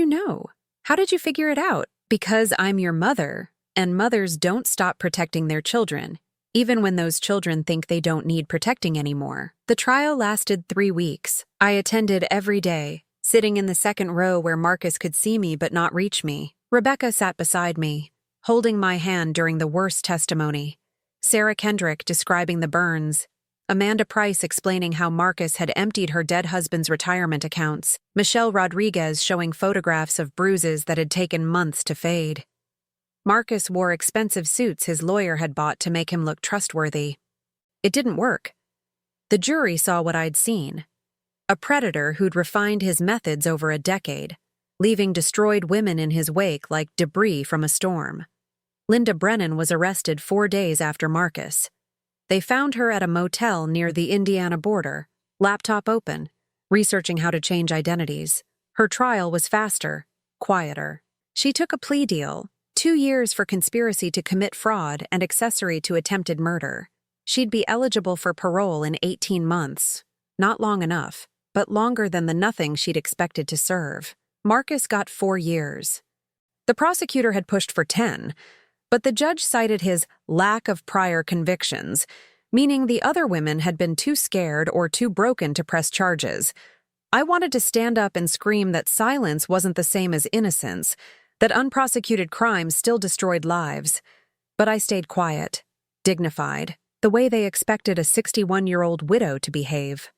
know? How did you figure it out?" "Because I'm your mother, and mothers don't stop protecting their children. even when those children think they don't need protecting anymore. The trial lasted 3 weeks. I attended every day, sitting in the second row where Marcus could see me but not reach me. Rebecca sat beside me, holding my hand during the worst testimony. Sarah Kendrick describing the burns. Amanda Price explaining how Marcus had emptied her dead husband's retirement accounts. Michelle Rodriguez showing photographs of bruises that had taken months to fade. Marcus wore expensive suits his lawyer had bought to make him look trustworthy. It didn't work. The jury saw what I'd seen. A predator who'd refined his methods over a decade, leaving destroyed women in his wake like debris from a storm. Linda Brennan was arrested 4 days after Marcus. They found her at a motel near the Indiana border, laptop open, researching how to change identities. Her trial was faster, quieter. She took a plea deal, 2 years for conspiracy to commit fraud and accessory to attempted murder. She'd be eligible for parole in 18 months. Not long enough, but longer than the nothing she'd expected to serve. Marcus got 4 years. The prosecutor had pushed for 10, but the judge cited his lack of prior convictions, meaning the other women had been too scared or too broken to press charges. I wanted to stand up and scream that silence wasn't the same as innocence, that unprosecuted crimes still destroyed lives. But I stayed quiet, dignified, the way they expected a 61-year-old widow to behave.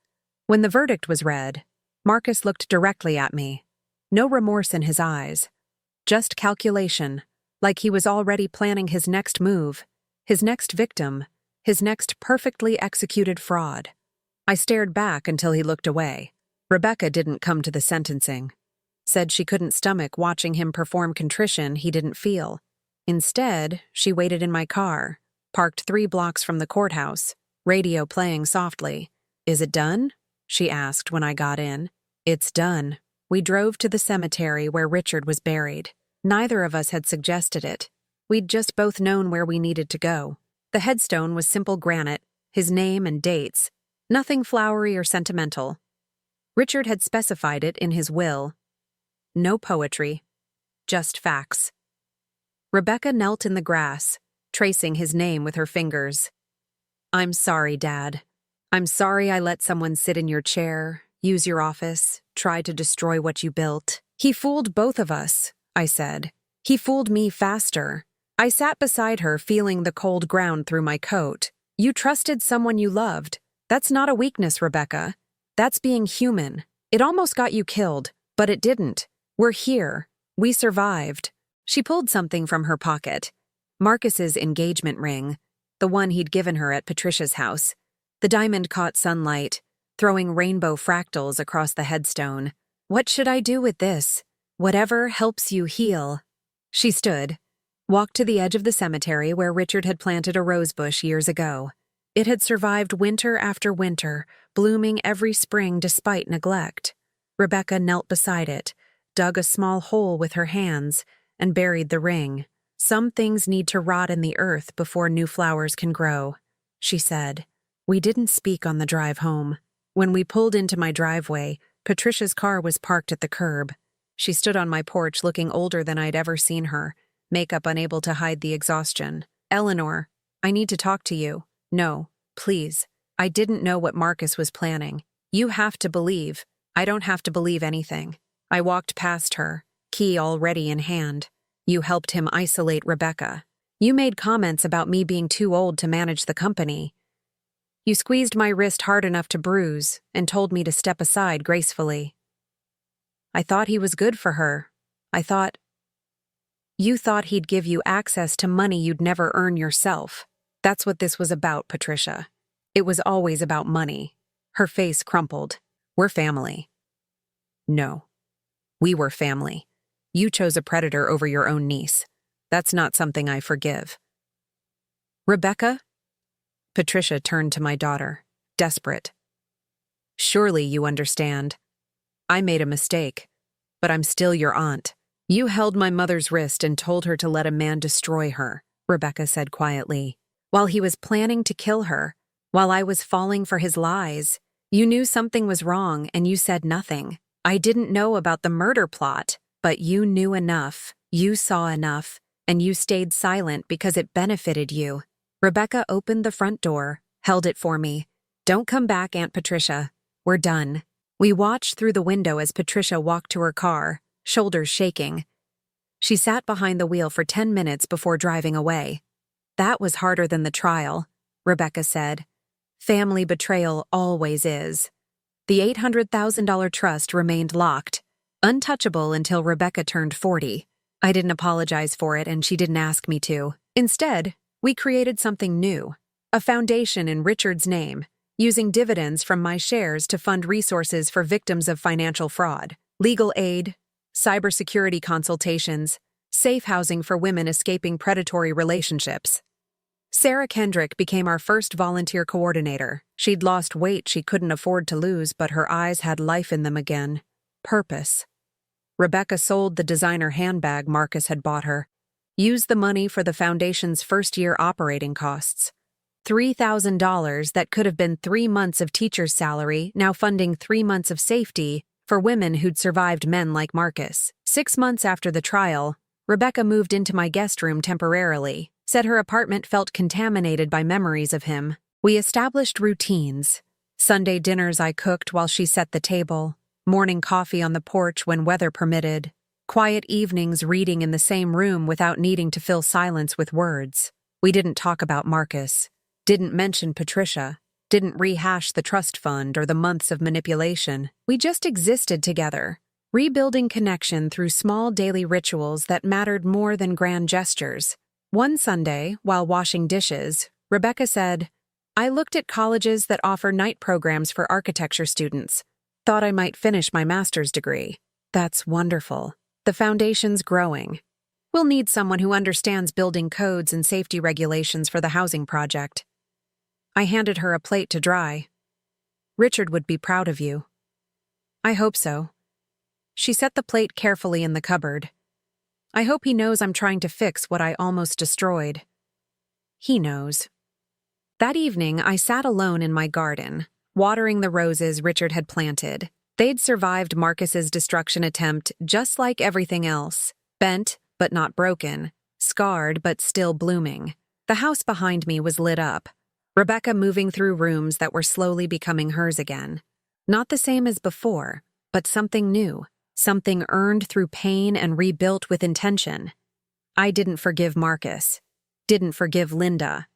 When the verdict was read, Marcus looked directly at me. No remorse in his eyes, just calculation, like he was already planning his next move, his next victim, his next perfectly executed fraud. I stared back until he looked away. Rebecca didn't come to the sentencing. Said she couldn't stomach watching him perform contrition he didn't feel. Instead, she waited in my car, parked 3 blocks from the courthouse, radio playing softly. "Is it done?" she asked when I got in. "It's done." We drove to the cemetery where Richard was buried. Neither of us had suggested it. We'd just both known where we needed to go. The headstone was simple granite, his name and dates. Nothing flowery or sentimental. Richard had specified it in his will. No poetry, just facts. Rebecca knelt in the grass, tracing his name with her fingers. "I'm sorry, Dad. I'm sorry I let someone sit in your chair, use your office, try to destroy what you built. He fooled both of us," I said. "He fooled me faster." I sat beside her, feeling the cold ground through my coat. "You trusted someone you loved. That's not a weakness, Rebecca. That's being human. It almost got you killed, but it didn't. We're here. We survived." She pulled something from her pocket. Marcus's engagement ring, the one he'd given her at Patricia's house. The diamond caught sunlight, throwing rainbow fractals across the headstone. "What should I do with this?" "Whatever helps you heal." She stood, walked to the edge of the cemetery where Richard had planted a rosebush years ago. It had survived winter after winter, blooming every spring despite neglect. Rebecca knelt beside it, dug a small hole with her hands, and buried the ring. "Some things need to rot in the earth before new flowers can grow," she said. We didn't speak on the drive home. When we pulled into my driveway, Patricia's car was parked at the curb. She stood on my porch looking older than I'd ever seen her, makeup unable to hide the exhaustion. "Eleanor, I need to talk to you." "No, please. I didn't know what Marcus was planning. You have to believe. I don't have to believe anything." I walked past her, key already in hand. "You helped him isolate Rebecca. You made comments about me being too old to manage the company. You squeezed my wrist hard enough to bruise and told me to step aside gracefully. I thought he was good for her. You thought he'd give you access to money you'd never earn yourself. That's what this was about, Patricia. It was always about money." Her face crumpled. "We're family." "No. We were family. You chose a predator over your own niece. That's not something I forgive." "Rebecca?" Patricia turned to my daughter, desperate. "Surely you understand. I made a mistake, but I'm still your aunt. You held my mother's wrist and told her to let a man destroy her," Rebecca said quietly. "While he was planning to kill her, while I was falling for his lies, you knew something was wrong and you said nothing. I didn't know about the murder plot, but you knew enough, you saw enough, and you stayed silent because it benefited you. Rebecca opened the front door, held it for me. "Don't come back, Aunt Patricia. We're done." We watched through the window as Patricia walked to her car, shoulders shaking. She sat behind the wheel for 10 minutes before driving away. "That was harder than the trial," Rebecca said. "Family betrayal always is." The $800,000 trust remained locked, untouchable until Rebecca turned 40. I didn't apologize for it, and she didn't ask me to. Instead, we created something new, a foundation in Richard's name, using dividends from my shares to fund resources for victims of financial fraud, legal aid, cybersecurity consultations, safe housing for women escaping predatory relationships. Sarah Kendrick became our first volunteer coordinator. She'd lost weight she couldn't afford to lose, but her eyes had life in them again. Purpose. Rebecca sold the designer handbag Marcus had bought her, used the money for the foundation's first-year operating costs. $3,000 that could have been 3 months of teacher's salary, now funding 3 months of safety for women who'd survived men like Marcus. 6 months after the trial, Rebecca moved into my guest room temporarily, said her apartment felt contaminated by memories of him. We established routines. Sunday dinners I cooked while she set the table, morning coffee on the porch when weather permitted, quiet evenings reading in the same room without needing to fill silence with words. We didn't talk about Marcus, didn't mention Patricia, didn't rehash the trust fund or the months of manipulation. We just existed together, rebuilding connection through small daily rituals that mattered more than grand gestures. One Sunday, while washing dishes, Rebecca said, "I looked at colleges that offer night programs for architecture students. Thought I might finish my master's degree." "That's wonderful. The foundation's growing. We'll need someone who understands building codes and safety regulations for the housing project." I handed her a plate to dry. "Richard would be proud of you." "I hope so." She set the plate carefully in the cupboard. "I hope he knows I'm trying to fix what I almost destroyed." He knows. That evening, I sat alone in my garden, watering the roses Richard had planted. They'd survived Marcus's destruction attempt just like everything else, bent but not broken, scarred but still blooming. The house behind me was lit up, Rebecca moving through rooms that were slowly becoming hers again. Not the same as before, but something new, something earned through pain and rebuilt with intention. I didn't forgive Marcus, didn't forgive Linda,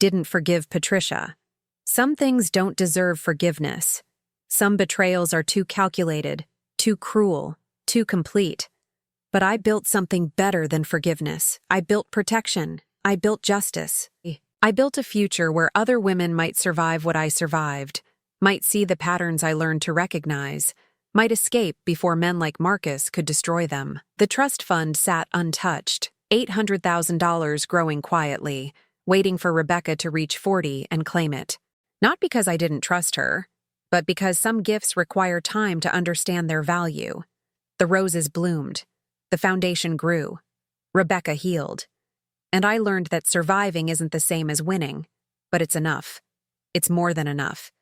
didn't forgive Patricia. Some things don't deserve forgiveness. Some betrayals are too calculated, too cruel, too complete. But I built something better than forgiveness. I built protection. I built justice. I built a future where other women might survive what I survived, might see the patterns I learned to recognize, might escape before men like Marcus could destroy them. The trust fund sat untouched, $800,000 growing quietly, waiting for Rebecca to reach 40 and claim it. Not because I didn't trust her, but because some gifts require time to understand their value. The roses bloomed. The foundation grew. Rebecca healed. And I learned that surviving isn't the same as winning, but it's enough. It's more than enough.